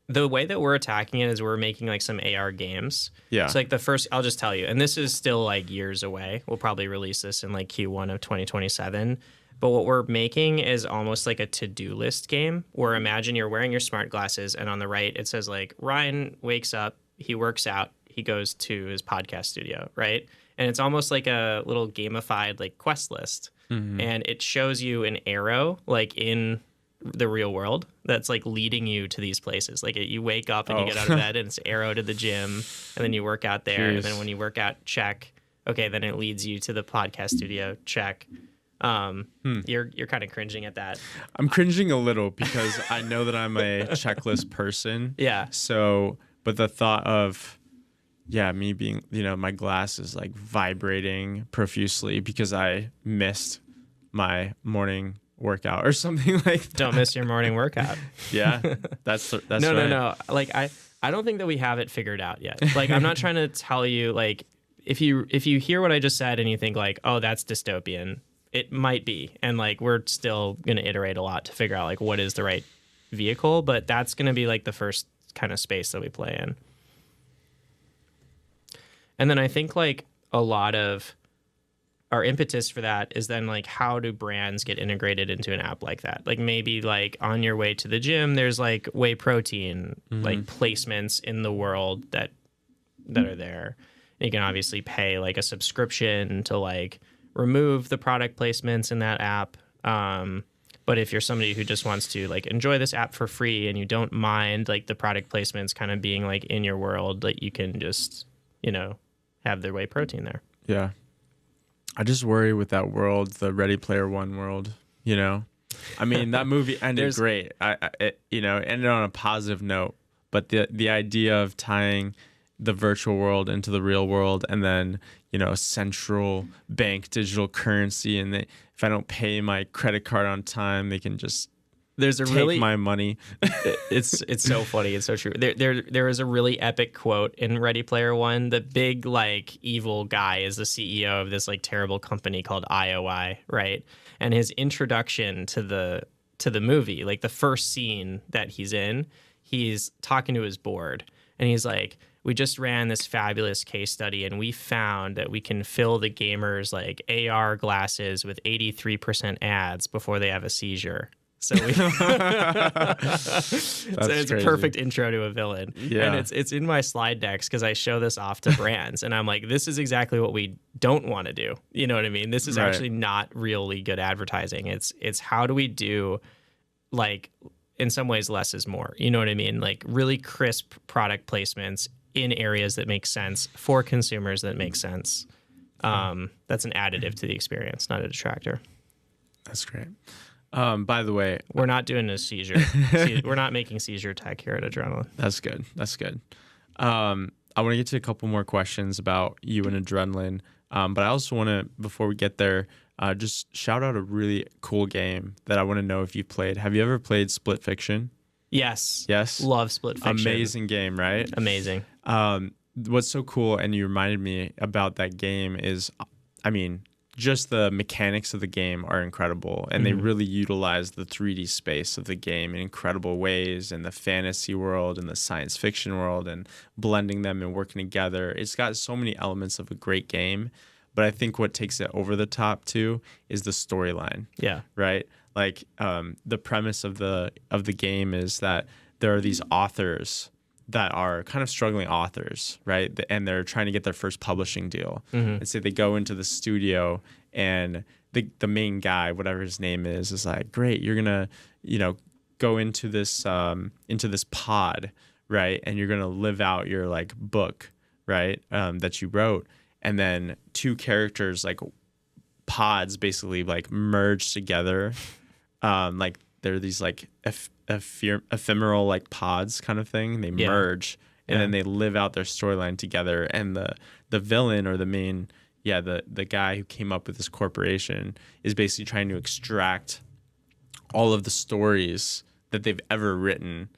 The way that we're attacking it is we're making like some AR games. Yeah. So like the first, I'll just tell you, and this is still like years away. We'll probably release this in like Q1 of 2027. But what we're making is almost like a to-do list game where imagine you're wearing your smart glasses and on the right it says like Ryan wakes up, he works out, he goes to his podcast studio, right? And it's almost like a little gamified like quest list. Mm-hmm. And it shows you an arrow like in the real world that's like leading you to these places. Like you wake up and you get out of bed and it's arrow to the gym, and then you work out there. Jeez. And then when you work out, check. Okay, then it leads you to the podcast studio. Check. You're kind of cringing at that. I'm cringing a little because I know that I'm a checklist person. Yeah. So, but the thought of, me being, my glasses like vibrating profusely because I missed my morning workout or something like that. Don't miss your morning workout. Yeah, that's no, right. No. Like I don't think that we have it figured out yet. Like I'm not trying to tell you like if you hear what I just said and you think like, oh, that's dystopian, it might be. And like we're still going to iterate a lot to figure out like what is the right vehicle, but that's going to be like the first kind of space that we play in. And then I think like a lot of our impetus for that is then like how do brands get integrated into an app like that? Like maybe like on your way to the gym, there's like whey protein like placements in the world that are there. And you can obviously pay like a subscription to like remove the product placements in that app. But if you're somebody who just wants to like enjoy this app for free and you don't mind like the product placements kind of being like in your world, like you can just, you know, have their whey protein there. Yeah. I just worry with that world, the Ready Player One world, you know? I mean, that movie ended great. It, you know, ended on a positive note, but the idea of tying the virtual world into the real world and then, you know, central bank digital currency, and if I don't pay my credit card on time, they can just take my money. It's so funny. It's so true. There is a really epic quote in Ready Player One. The big like evil guy is the CEO of this like terrible company called IOI, right? And his introduction to the movie, like the first scene that he's in, he's talking to his board, and he's like, "We just ran this fabulous case study, and we found that we can fill the gamers like AR glasses with 83% ads before they have a seizure." So it's a perfect intro to a villain. Yeah. And it's in my slide decks because I show this off to brands and I'm like, this is exactly what we don't want to do. You know what I mean? This is actually not really good advertising. It's how do we do, like, in some ways less is more. You know what I mean? Like really crisp product placements in areas that make sense for consumers that make sense. That's an additive to the experience, not a detractor. That's great. By the way, we're not doing a seizure. We're not making seizure tech here at Adrenaline. That's good. That's good. I want to get to a couple more questions about you and Adrenaline. But I also want to, before we get there, just shout out a really cool game that I want to know if you've played. Have you ever played Split Fiction? Yes. Yes? Love Split Fiction. Amazing game, right? Amazing. What's so cool, and you reminded me about that game, is, I mean, just the mechanics of the game are incredible, and they really utilize the 3D space of the game in incredible ways, and the fantasy world and the science fiction world, and blending them and working together. It's got so many elements of a great game, but I think what takes it over the top too is the storyline. Yeah. Right? Like the premise of the game is that there are these authors that are kind of struggling authors, right? And they're trying to get their first publishing deal. And so they go into the studio, and the main guy, whatever his name is like, great, you're gonna, you know, go into this pod, right? And you're gonna live out your like book, right? That you wrote. And then two characters, like pods, basically like merge together. Like they're these like ephemeral like pods kind of thing. They merge, and then they live out their storyline together. And the villain, or the main, the guy who came up with this corporation, is basically trying to extract all of the stories that they've ever written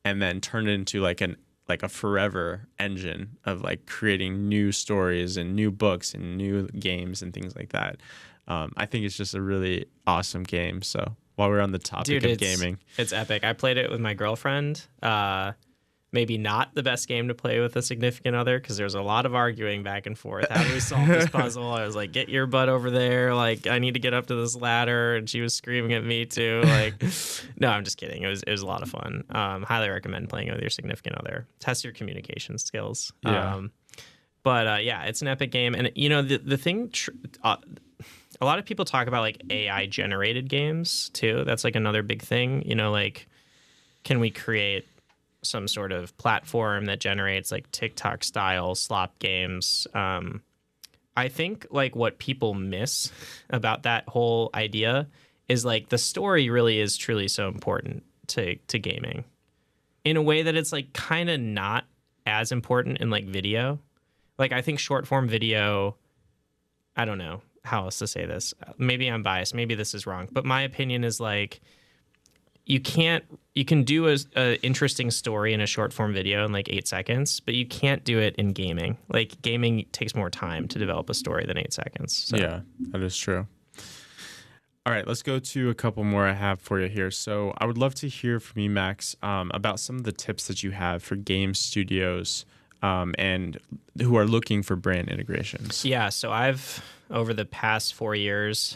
and then turn it into like a forever engine of like creating new stories and new books and new games and things like that. I think it's just a really awesome game. So while we're on the topic of gaming, it's epic. I played it with my girlfriend. Maybe not the best game to play with a significant other, because there's a lot of arguing back and forth. How do we solve this puzzle? I was like, get your butt over there. Like, I need to get up to this ladder. And she was screaming at me too. Like, no, I'm just kidding. It was a lot of fun. Highly recommend playing it with your significant other. Test your communication skills. Yeah. But it's an epic game. And, you know, the thing, a lot of people talk about like AI generated games too. That's like another big thing. You know, like, can we create some sort of platform that generates like TikTok style slop games? I think like what people miss about that whole idea is like the story really is truly so important to gaming, in a way that it's like kind of not as important in like video. Like, I think short form video, I don't know how else to say this. Maybe I'm biased. Maybe this is wrong. But my opinion is like, you can do a interesting story in a short form video in like 8 seconds, but you can't do it in gaming. Like, gaming takes more time to develop a story than 8 seconds. So. Yeah, that is true. All right, let's go to a couple more I have for you here. So I would love to hear from you, Max, about some of the tips that you have for game studios and who are looking for brand integrations. Yeah, so I've, over the past 4 years,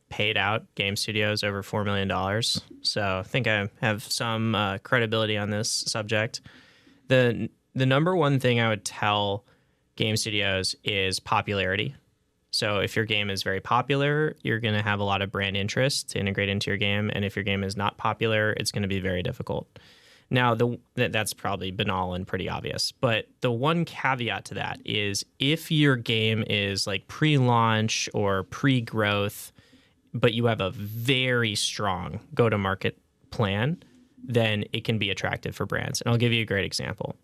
paid out game studios over $4 million. So I think I have some credibility on this subject. The number one thing I would tell game studios is popularity. So if your game is very popular, you're going to have a lot of brand interest to integrate into your game. And if your game is not popular, it's going to be very difficult. Now, that's probably banal and pretty obvious. But the one caveat to that is if your game is like pre-launch or pre-growth, but you have a very strong go-to-market plan, then it can be attractive for brands. And I'll give you a great example.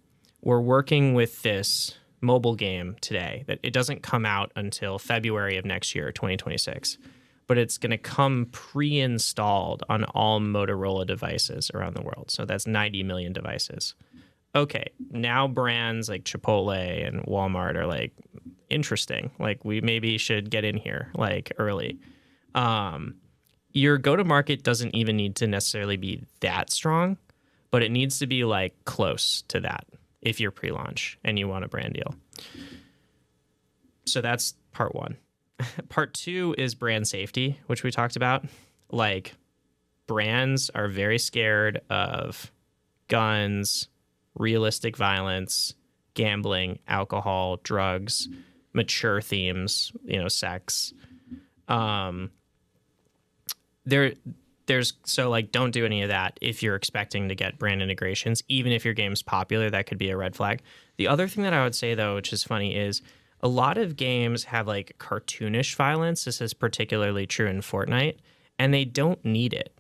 We're working with this mobile game today that it doesn't come out until February of next year, 2026, but it's going to come pre-installed on all Motorola devices around the world. So that's 90 million devices. Okay, now brands like Chipotle and Walmart are like, interesting. Like, we maybe should get in here like early. Your go-to-market doesn't even need to necessarily be that strong, but it needs to be like close to that if you're pre-launch and you want a brand deal. So that's part one. Part two is brand safety, which we talked about. Like, brands are very scared of guns, realistic violence, gambling, alcohol, drugs, mature themes, sex. So like, don't do any of that if you're expecting to get brand integrations. Even if your game's popular, that could be a red flag. The other thing that I would say, though, which is funny, is a lot of games have like cartoonish violence. This is particularly true in Fortnite, and they don't need it,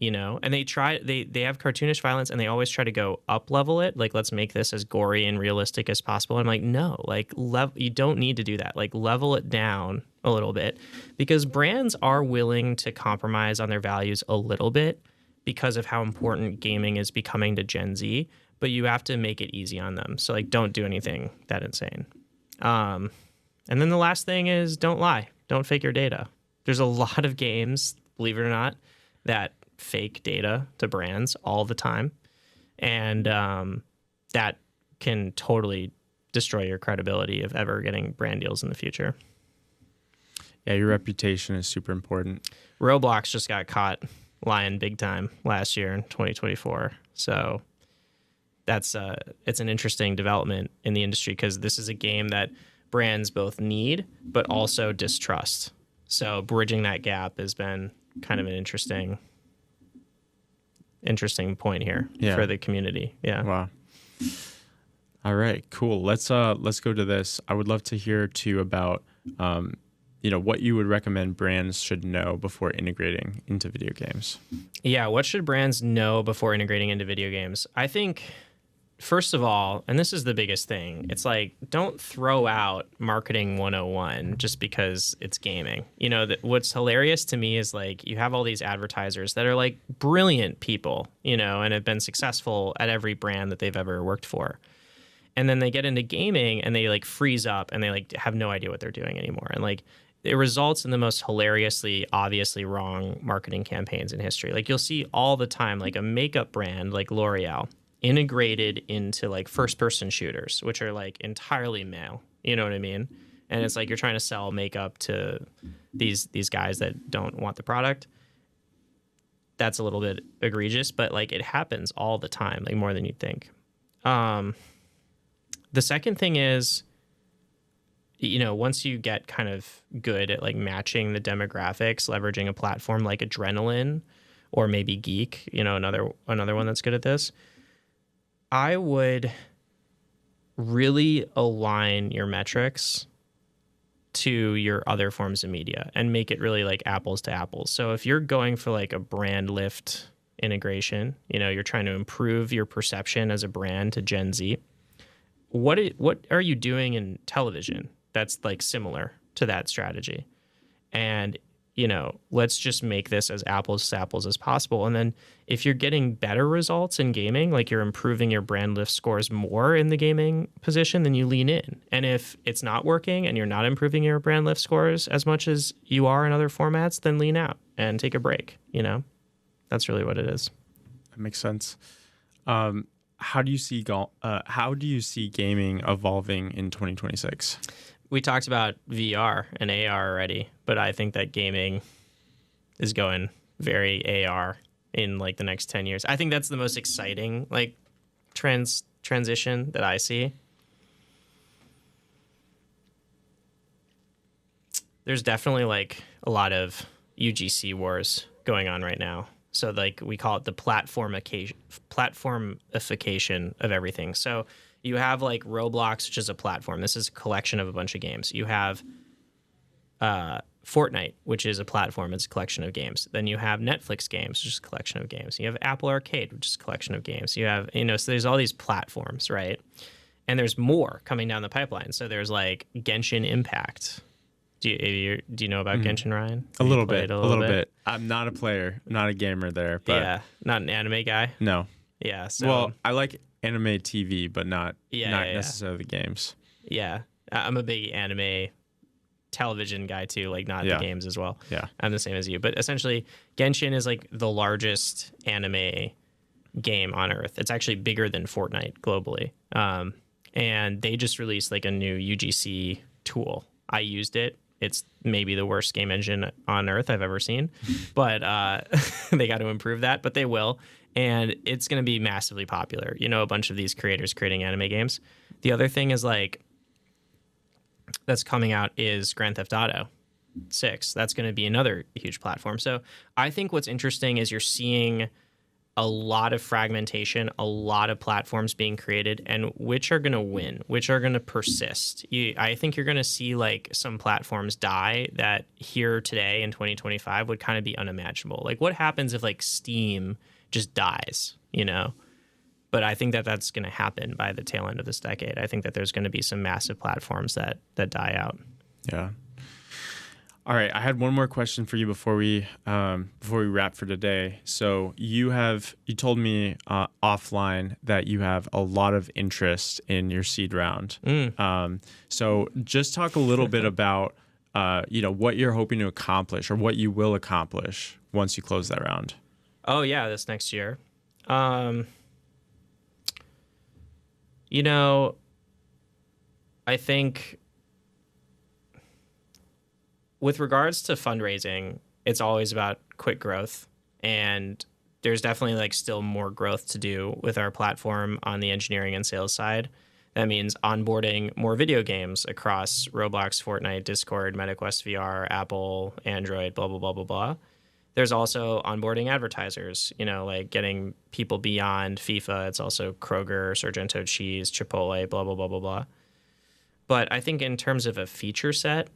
and they have cartoonish violence, and they always try to go up level it. Like, let's make this as gory and realistic as possible. I'm like, no, like, you don't need to do that. Like, level it down a little bit, because brands are willing to compromise on their values a little bit because of how important gaming is becoming to Gen Z, but you have to make it easy on them. So like, don't do anything that insane. And then the last thing is, don't lie. Don't fake your data. There's a lot of games, believe it or not, that fake data to brands all the time. And that can totally destroy your credibility of ever getting brand deals in the future. Yeah, your reputation is super important. Roblox just got caught lying big time last year in 2024. So it's an interesting development in the industry, because this is a game that brands both need but also distrust. So bridging that gap has been kind of an interesting point here for the community. Yeah. Wow. All right, cool. Let's go to this. I would love to hear too about what you would recommend brands should know before integrating into video games. Yeah, what should brands know before integrating into video games? I think, first of all, and this is the biggest thing, it's like, don't throw out marketing 101 just because it's gaming. What's hilarious to me is like, you have all these advertisers that are like brilliant people, and have been successful at every brand that they've ever worked for. And then they get into gaming and they like freeze up and they like have no idea what they're doing anymore. And like, it results in the most hilariously, obviously wrong marketing campaigns in history. Like, you'll see all the time, like a makeup brand like L'Oreal integrated into like first-person shooters, which are like entirely male. You know what I mean? And it's like, you're trying to sell makeup to these guys that don't want the product. That's a little bit egregious, but like, it happens all the time, like more than you'd think. The second thing is, once you get kind of good at like matching the demographics, leveraging a platform like Adrenaline or maybe Geek, another one that's good at this, I would really align your metrics to your other forms of media and make it really like apples to apples. So if you're going for like a brand lift integration, you're trying to improve your perception as a brand to Gen Z, what are you doing in television that's like similar to that strategy? And let's just make this as apples to apples as possible. And then if you're getting better results in gaming, like you're improving your brand lift scores more in the gaming position, then you lean in. And if it's not working and you're not improving your brand lift scores as much as you are in other formats, then lean out and take a break. That's really what it is. That makes sense. How do you see gaming evolving in 2026? We talked about VR and AR already, but I think that gaming is going very AR in like the next 10 years. I think that's the most exciting like transition that I see. There's definitely like a lot of UGC wars going on right now. So like we call it the platformification of everything. So you have like Roblox, which is a platform. This is a collection of a bunch of games. You have Fortnite, which is a platform. It's a collection of games. Then you have Netflix games, which is a collection of games. You have Apple Arcade, which is a collection of games. You have, so there's all these platforms, right? And there's more coming down the pipeline. So there's like Genshin Impact. Do you know about Genshin, Ryan? A little bit. I'm not a player, not a gamer there. But yeah, not an anime guy? No. Yeah. So, well, I like anime TV, but not necessarily the games. Yeah. I'm a big anime television guy too, like not the games as well. Yeah. I'm the same as you. But essentially, Genshin is like the largest anime game on Earth. It's actually bigger than Fortnite globally. And they just released like a new UGC tool. I used it. It's maybe the worst game engine on Earth I've ever seen, but they got to improve that, but they will. And it's going to be massively popular. A bunch of these creators creating anime games. The other thing is like that's coming out is Grand Theft Auto 6. That's going to be another huge platform. So I think what's interesting is you're seeing a lot of fragmentation, a lot of platforms being created, and which are going to win, which are going to persist. I think you're going to see like some platforms die that here today in 2025 would kind of be unimaginable. Like what happens if like Steam just dies, But I think that that's going to happen by the tail end of this decade. I think that there's going to be some massive platforms that die out. Yeah. All right, I had one more question for you before we wrap for today. So you told me offline that you have a lot of interest in your seed round. So just talk a little bit about what you're hoping to accomplish or what you will accomplish once you close that round. Oh yeah, this next year. I think with regards to fundraising, it's always about quick growth, and there's definitely like still more growth to do with our platform on the engineering and sales side. That means onboarding more video games across Roblox, Fortnite, Discord, MetaQuest VR, Apple, Android, blah, blah, blah, blah, blah. There's also onboarding advertisers, like getting people beyond FIFA. It's also Kroger, Sargento Cheese, Chipotle, blah, blah, blah, blah, blah. But I think in terms of a feature set,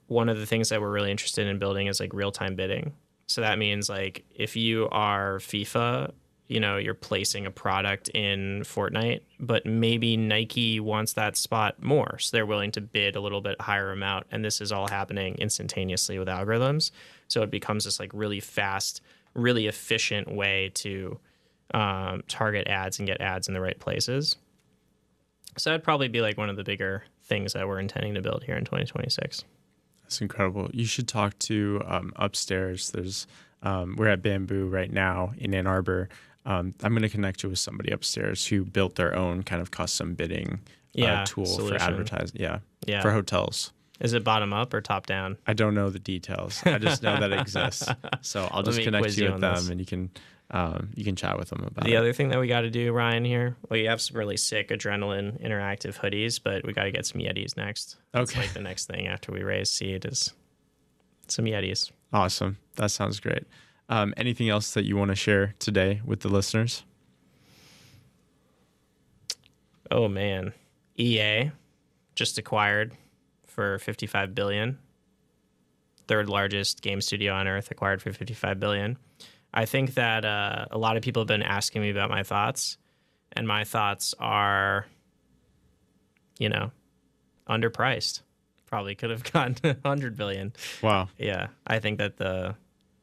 one of the things that we're really interested in building is like real-time bidding. So that means like if you are FIFA, you're placing a product in Fortnite, but maybe Nike wants that spot more. So they're willing to bid a little bit higher amount. And this is all happening instantaneously with algorithms. So it becomes this like really fast, really efficient way to target ads and get ads in the right places. So that'd probably be like one of the bigger things that we're intending to build here in 2026. That's incredible. You should talk to upstairs. We're at Bamboo right now in Ann Arbor. I'm going to connect you with somebody upstairs who built their own kind of custom bidding tool solution. For advertising. Yeah, for hotels. Is it bottom up or top down? I don't know the details. I just know that it exists. So I'll just connect you with them, and you can chat with them about it. The other thing that we got to do, Ryan, here, well, you have some really sick Adrenaline interactive hoodies, but we got to get some Yetis next. Okay. It's like the next thing after we raise seed is some Yetis. Awesome. That sounds great. Anything else that you want to share today with the listeners? Oh, man. EA just acquired for $55 billion. Third largest game studio on Earth, acquired for $55 billion. I think that a lot of people have been asking me about my thoughts, and my thoughts are, underpriced. probably could have gotten 100 billion. Wow. Yeah, I think that the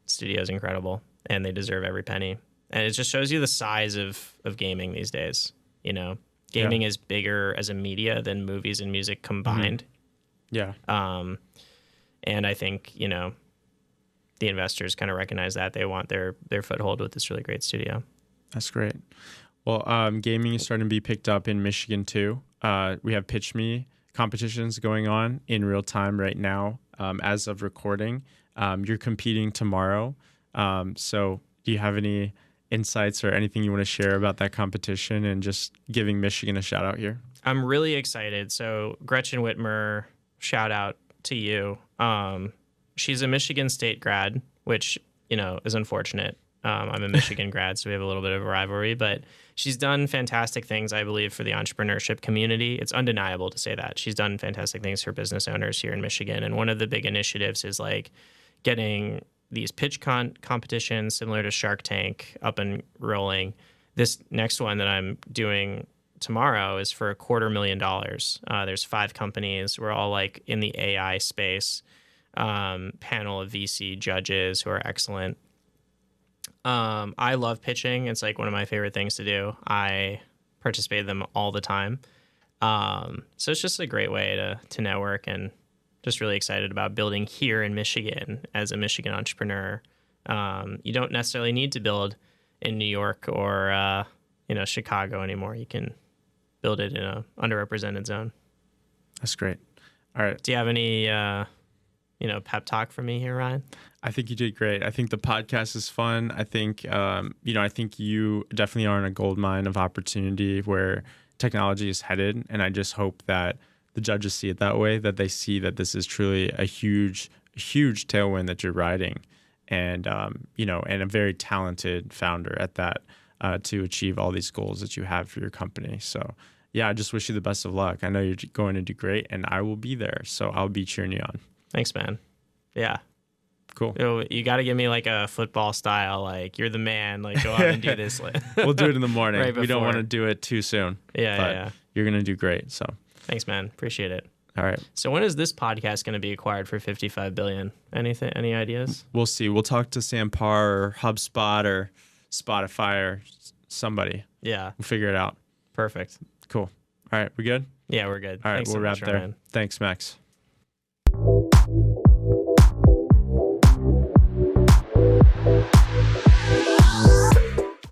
studio is incredible, and they deserve every penny. And it just shows you the size of gaming these days. You know, gaming is bigger as a media than movies and music combined. Yeah. And I think, you know, the investors kind of recognize that. They want their foothold with this really great studio. That's great. Well, gaming is starting to be picked up in Michigan too. We have Pitch Me competitions going on in real time right now. As of recording, you're competing tomorrow. So do you have any insights or anything you want to share about that competition and just giving Michigan a shout out here? I'm really excited. So Gretchen Whitmer, shout out to you. She's a Michigan State grad, which, you know, is unfortunate. I'm a Michigan grad, so we have a little bit of a rivalry, but she's done fantastic things, I believe, for the entrepreneurship community. It's undeniable to say that. She's done fantastic things for business owners here in Michigan. And one of the big initiatives is like getting these pitch competitions similar to Shark Tank up and rolling. This next one that I'm doing tomorrow is for $250,000. There's 5 companies. We're all like in the AI space. Panel of VC judges who are excellent. I love pitching. It's like one of my favorite things to do. I participate in them all the time. So it's just a great way to network, and just really excited about building here in Michigan as a Michigan entrepreneur. You don't necessarily need to build in New York or Chicago anymore. You can build it in a underrepresented zone. That's great. All right. Do you have any pep talk for me here, Ryan? I think you did great. I think the podcast is fun. I think I think you definitely are in a gold mine of opportunity where technology is headed, and I just hope that the judges see it that way, that they see that this is truly a huge tailwind that you're riding, and and a very talented founder at that to achieve all these goals that you have for your company. So yeah, I just wish you the best of luck. I know you're going to do great, and I will be there, so I'll be cheering you on. Thanks, man. Yeah. Cool. You got to give me like a football style, like you're the man, like go out and do this. We'll do it in the morning. Right, we don't want to do it too soon. Yeah. You're going to do great. So thanks, man. Appreciate it. All right. So when is this podcast going to be acquired for $55 billion? Any ideas? We'll see. We'll talk to Sampar or HubSpot or Spotify or somebody. Yeah. We'll figure it out. Perfect. Cool. All right. We good? Yeah, we're good. All right. Thanks we'll so wrap much, there. Ryan. Thanks, Max.